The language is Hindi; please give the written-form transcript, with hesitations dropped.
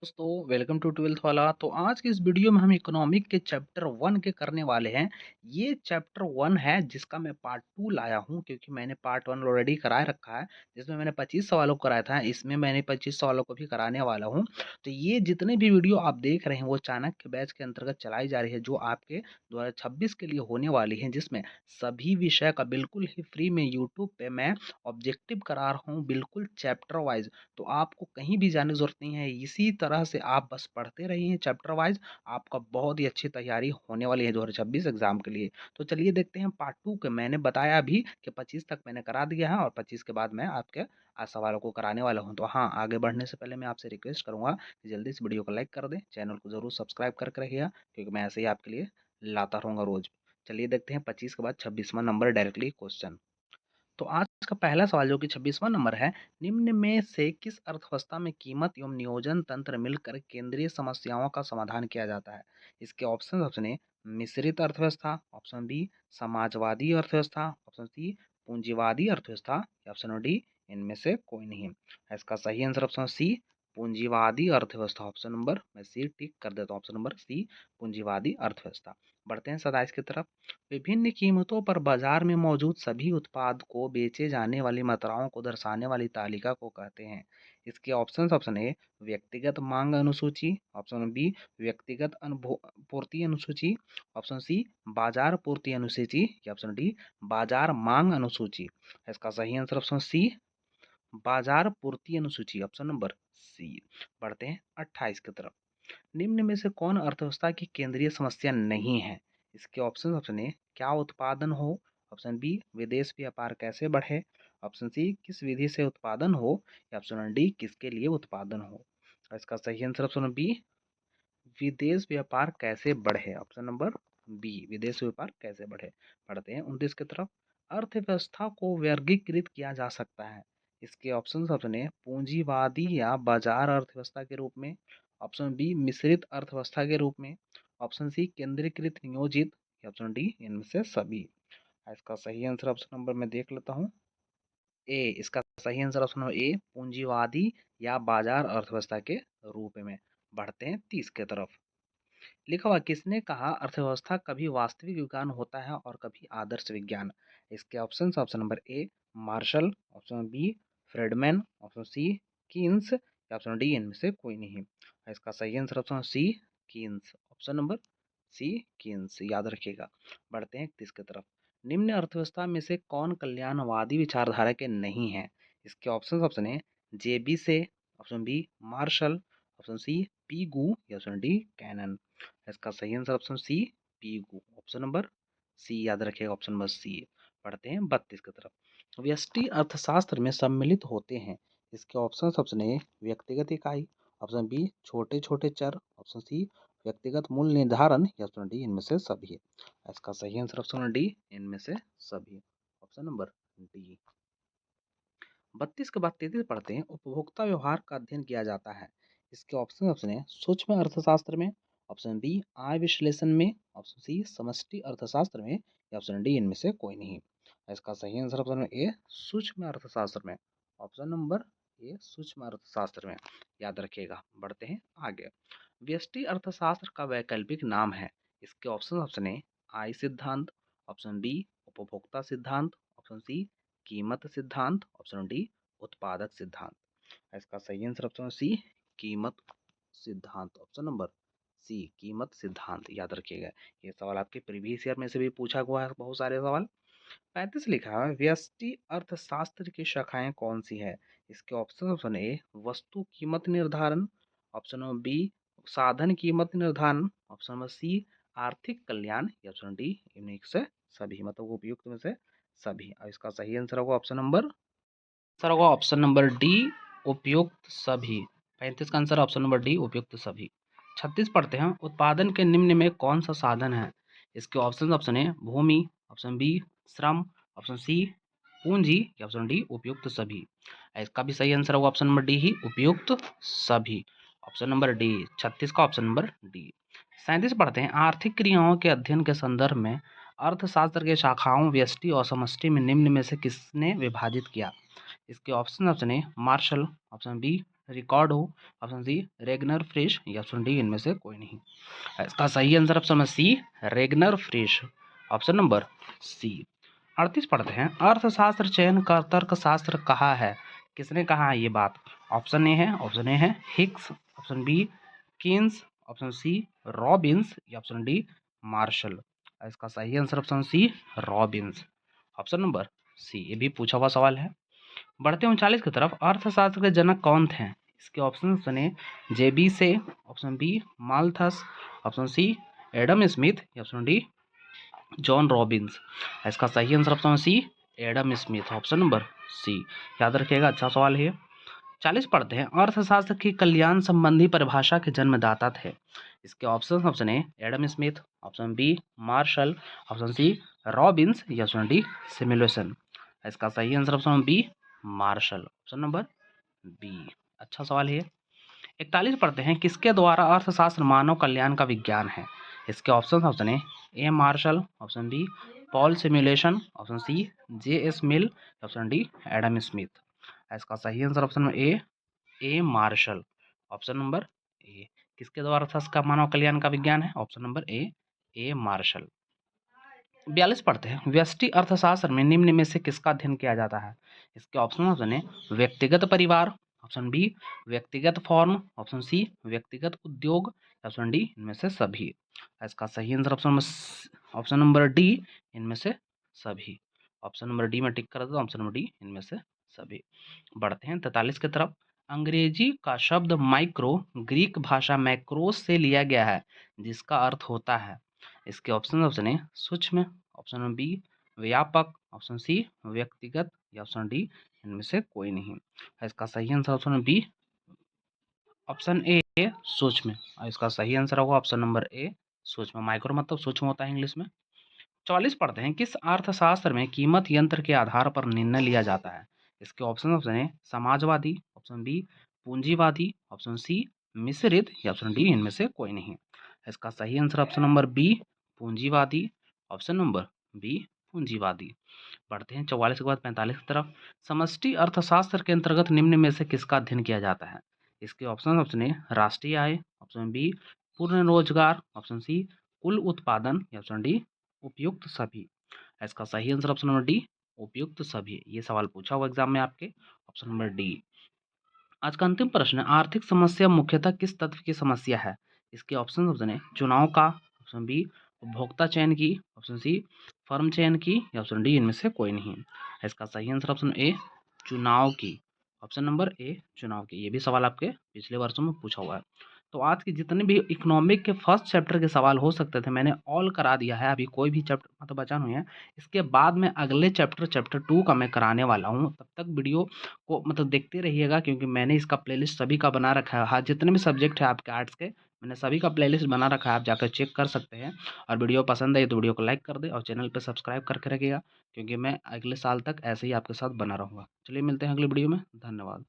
दोस्तों वेलकम टू ट्वेल्थ वाला। तो आज की इस वीडियो में हम इकोनॉमिक के चैप्टर 1 के करने वाले हैं। ये चैप्टर 1 है जिसका मैं पार्ट 2 लाया हूँ क्योंकि मैंने पार्ट 1 ऑलरेडी कराए रखा है जिसमें मैंने 25 सवालों को कराया था। इसमें मैंने 25 सवालों को भी कराने वाला हूँ। तो ये जितने भी वीडियो आप देख रहे हैं वो चाणक्य बैच के अंतर्गत चलाई जा रही है जो आपके 2026 के लिए होने वाली है, जिसमें सभी विषय का बिल्कुल ही फ्री में यूट्यूब पे मैं ऑब्जेक्टिव करा रहा हूँ, बिल्कुल चैप्टर वाइज। तो आपको कहीं भी जाने की ज़रूरत नहीं है, इसी तरह से आप बस पढ़ते रहिए चैप्टर वाइज। आपका बहुत ही अच्छी तैयारी होने वाली है 2026 एग्जाम के लिए। तो चलिए देखते हैं पार्ट 2 के। मैंने बताया अभी कि 25 तक मैंने करा दिया है और 25 के बाद मैं आपके आज सवालों को कराने वाला हूं। तो हाँ, आगे बढ़ने से पहले मैं आपसे रिक्वेस्ट करूंगा कि जल्दी से वीडियो को लाइक कर दें, चैनल को जरूर सब्सक्राइब करके रखिएगा क्योंकि मैं ऐसे ही आपके लिए लाता रहूंगा रोज। चलिए देखते हैं 25 के बाद 26वां नंबर डायरेक्टली क्वेश्चन। तो आज का पहला सवाल जो कि 26वां नंबर है, निम्न में से किस अर्थव्यवस्था में कीमत एवं नियोजन तंत्र मिलकर केंद्रीय समस्याओं का समाधान किया जाता है? इसके ऑप्शन है मिश्रित अर्थव्यवस्था, ऑप्शन बी समाजवादी अर्थव्यवस्था, ऑप्शन सी पूंजीवादी अर्थव्यवस्था, या ऑप्शन डी इनमें से कोई नहीं। इसका सही आंसर ऑप्शन सी पूंजीवादी अर्थव्यवस्था। ऑप्शन नंबर मैं सी टिक कर देता हूँ, ऑप्शन नंबर सी पूंजीवादी अर्थव्यवस्था। बढ़ते हैं 27 की तरफ। विभिन्न कीमतों पर बाजार में मौजूद सभी उत्पाद को बेचे जाने वाली मात्राओं को दर्शाने वाली तालिका को कहते हैं। इसके ऑप्शन ए व्यक्तिगत मांग अनुसूची, ऑप्शन बी व्यक्तिगत पूर्ति अनुसूची, ऑप्शन सी बाजार पूर्ति अनुसूची, या ऑप्शन डी बाजार मांग अनुसूची। इसका सही आंसर ऑप्शन सी बाजार पूर्ति अनुसूची, ऑप्शन नंबर सी। बढ़ते हैं 28 की तरफ। निम्न में से कौन अर्थव्यवस्था की केंद्रीय समस्या नहीं है? इसके ऑप्शन ए क्या उत्पादन हो, ऑप्शन बी विदेश व्यापार कैसे बढ़े, ऑप्शन सी किस विधि से उत्पादन हो, या ऑप्शन डी किसके लिए उत्पादन हो। और इसका सही आंसर ऑप्शन बी विदेश व्यापार कैसे बढ़े, ऑप्शन नंबर बी विदेश व्यापार कैसे बढ़े। पढ़ते हैं 29 की तरफ। अर्थव्यवस्था को वर्गीकृत किया जा सकता है। इसके ऑप्शन है पूंजीवादी या बाजार अर्थव्यवस्था के रूप में, ऑप्शन बी मिश्रित अर्थव्यवस्था के रूप में, ऑप्शन सी केंद्रीकृत नियोजित, या ऑप्शन डी इनमें से सभी। इसका सही आंसर ऑप्शन नंबर मैं देख लेता हूँ ए। इसका सही आंसर ऑप्शन नंबर ए पूंजीवादी या बाजार अर्थव्यवस्था के रूप में। बढ़ते हैं 30 की तरफ। लिखा हुआ किसने कहा अर्थव्यवस्था कभी वास्तविक विज्ञान होता है और कभी आदर्श विज्ञान? इसके option number A Marshall, option B Friedman, option C Keynes, या ऑप्शन डी इनमें से कोई नहीं। इसका सही answer option C Keynes, option number C Keynes, याद रखिएगा। बढ़ते हैं 31 की तरफ। निम्न अर्थव्यवस्था में से कौन कल्याणवादी विचारधारा के नहीं है? इसके ऑप्शन है J B Say, option B Marshall, option C Pigou, या ऑप्शन डी कैनन। इसका सही answer option C Pigou, option number C, याद रखिएगा ऑप्शन नंबर सी। पढ़ते हैं 32 की तरफ। व्यष्टि अर्थशास्त्र में सम्मिलित होते हैं। इसके ऑप्शन ए व्यक्तिगत इकाई, ऑप्शन बी छोटे छोटे चर, ऑप्शन सी व्यक्तिगत मूल्य निर्धारण, या ऑप्शन डी इनमें से सभी। इसका सही आंसर ऑप्शन डी इनमें से सभी, ऑप्शन नंबर डी। 32 के बाद 33 पढ़ते हैं। उपभोक्ता व्यवहार का अध्ययन किया जाता है। इसके ऑप्शन है सूक्ष्म अर्थशास्त्र में, ऑप्शन बी आय विश्लेषण में, ऑप्शन सी समष्टि अर्थशास्त्र में, या ऑप्शन डी इनमें से कोई नहीं। इसका सही आंसर ऑप्शन ए सूक्ष्म अर्थशास्त्र में, ऑप्शन नंबर ए सूक्ष्म अर्थशास्त्र में, याद रखिएगा। बढ़ते हैं आगे। व्यष्टि अर्थशास्त्र का वैकल्पिक नाम है। इसके ऑप्शन ए आय सिद्धांत, ऑप्शन बी उपभोक्ता सिद्धांत, ऑप्शन सी कीमत सिद्धांत, ऑप्शन डी उत्पादक सिद्धांत। इसका सही आंसर ऑप्शन सी कीमत सिद्धांत, ऑप्शन नंबर सी कीमत सिद्धांत, याद रखिएगा। ये सवाल आपके प्रीवियस ईयर में से भी पूछा हुआ है, बहुत सारे सवाल। 35 लिखा है व्यष्टि अर्थशास्त्र की शाखाएं कौन सी है? इसके ऑप्शन ए वस्तु कीमत निर्धारण, ऑप्शन नंबर बी साधन कीमत निर्धारण, ऑप्शन नंबर सी आर्थिक कल्याण, या ऑप्शन डी इनमें से सभी, मतलब उपयुक्त में से सभी। और इसका सही आंसर होगा ऑप्शन नंबर डी उपयुक्त सभी। 35 का आंसर ऑप्शन नंबर डी उपयुक्त सभी। 36 पढ़ते हैं। उत्पादन के निम्न में कौन सा साधन है? इसके ऑप्शन है भूमि, ऑप्शन बी श्रम, ऑप्शन सी पूंजी, या ऑप्शन डी उपयुक्त सभी। इसका भी सही आंसर होगा ऑप्शन नंबर डी ही उपयुक्त सभी, ऑप्शन नंबर डी। 36 का ऑप्शन नंबर डी। 37 पढ़ते हैं। आर्थिक क्रियाओं के अध्ययन के संदर्भ में अर्थशास्त्र के शाखाओं व्यष्टि और समष्टि में निम्न में से किसने विभाजित किया? इसके ऑप्शन है मार्शल, ऑप्शन बी रिकॉर्ड हो, ऑप्शन सी रेगनर फ्रिश या ऑप्शन डी इनमें से कोई नहीं। इसका सही आंसर ऑप्शन में सी रेगनर फ्रिश, ऑप्शन नंबर सी। 38 पढ़ते हैं, अर्थशास्त्र चयन का तर्कशास्त्र कहा है, किसने कहा है ये बात? ऑप्शन ए है Hicks, option B Keynes, option C Robbins या ऑप्शन डी मार्शल। इसका सही answer option C Robbins, option number C. ये भी पूछा हुआ सवाल है। बढ़ते हैं 39 की तरफ, अर्थशास्त्र के जनक कौन थे? इसके ऑप्शन सुने, J B Say, option B Malthus, option C Adam Smith या ऑप्शन डी जॉन रॉबिन्स। इसका सही answer option C Adam Smith, option number C. याद रखिएगा, अच्छा सवाल है। 40 पढ़ते हैं, अर्थशास्त्र की कल्याण संबंधी परिभाषा के जन्मदाता थे। इसके option A Adam Smith, option B Marshall, option C Robbins या ऑप्शन डी सिमुलेशन। इसका सही answer option B Marshall, option number B. अच्छा सवाल है। 41 पढ़ते हैं, किसके द्वारा अर्थशास्त्र मानव कल्याण का विज्ञान है? इसके option A Marshall, option B Paul Samuelson, option C J S Mill, option D Adam Smith. इसका सही आंसर ऑप्शन में A Marshall, option number A. किसके द्वारा अर्थशास्त्र का मानव कल्याण का विज्ञान है? Option number A martial. 42 पढ़ते हैं, व्यष्टि अर्थशास्त्र में निम्न में से किसका अध्ययन किया जाता है? इसके ऑप्शन है व्यक्तिगत परिवार, ऑप्शन बी व्यक्तिगत फॉर्म, ऑप्शन सी व्यक्तिगत उद्योग, ऑप्शन डी इनमें से सभी। इसका सही आंसर ऑप्शन नंबर डी इनमें से सभी, ऑप्शन नंबर डी में टिक कर दो, ऑप्शन नंबर डी इनमें से सभी। बढ़ते हैं 43 की तरफ, अंग्रेजी का शब्द माइक्रो ग्रीक भाषा मैक्रोस से लिया गया है, जिसका अर्थ होता है। इसके ऑप्शन ए सूक्ष्म, ऑप्शन बी व्यापक, ऑप्शन सी व्यक्तिगत या ऑप्शन डी इनमें से कोई नहीं। इसका सही answer option B option A सूक्ष्म। इसका सही आंसर होगा ऑप्शन नंबर ए सूक्ष्म। माइक्रो मतलब सूक्ष्म होता है इंग्लिश में। 44 पढ़ते हैं, किस अर्थशास्त्र में कीमत यंत्र के आधार पर निर्णय लिया जाता है? इसके ऑप्शन है समाजवादी, ऑप्शन बी पूंजीवादी, ऑप्शन सी मिश्रित या ऑप्शन डी इनमें से कोई नहीं। इसका सही आंसर ऑप्शन नंबर बी पूंजीवादी, ऑप्शन नंबर बी पूंजीवादी। बढ़ते हैं 44 के बाद 45 की तरफ, समष्टि अर्थशास्त्र के अंतर्गत निम्न में से किसका अध्ययन किया जाता है? इसके ऑप्शन है राष्ट्रीय आय, ऑप्शन बी पूर्ण रोजगार, ऑप्शन सी कुल उत्पादन या ऑप्शन डी उपयुक्त सभी। इसका सही आंसर ऑप्शन नंबर डी उपयुक्त सभी। ये सवाल पूछा हुआ एग्जाम में आपके, ऑप्शन नंबर डी। आज का अंतिम प्रश्न है, आर्थिक समस्या मुख्यतः किस तत्व की समस्या है? इसके ऑप्शन है चुनाव का, ऑप्शन बी उपभोक्ता चयन की, ऑप्शन सी फर्म चयन की या ऑप्शन डी इनमें से कोई नहीं। इसका सही आंसर ऑप्शन ए चुनाव की, ऑप्शन नंबर ए चुनाव की। ये भी सवाल आपके पिछले वर्षों में पूछा हुआ है। तो आज के जितने भी इकोनॉमिक के फर्स्ट चैप्टर के सवाल हो सकते थे मैंने ऑल करा दिया है। अभी कोई भी चैप्टर मतलब बचा नहीं है। इसके बाद में अगले चैप्टर 2 का मैं कराने वाला हूँ। तब तक वीडियो को मतलब देखते रहिएगा, क्योंकि मैंने इसका प्लेलिस्ट सभी का बना रखा है। हाँ, जितने भी सब्जेक्ट है आपके आर्ट्स के मैंने सभी का प्लेलिस्ट बना रखा है, आप जाकर चेक कर सकते हैं। और वीडियो पसंद आई तो वीडियो को लाइक कर दे और चैनल पर सब्सक्राइब करके रखिएगा, क्योंकि मैं अगले साल तक ऐसे ही आपके साथ बना रहूँगा। चलिए मिलते हैं अगली वीडियो में, धन्यवाद।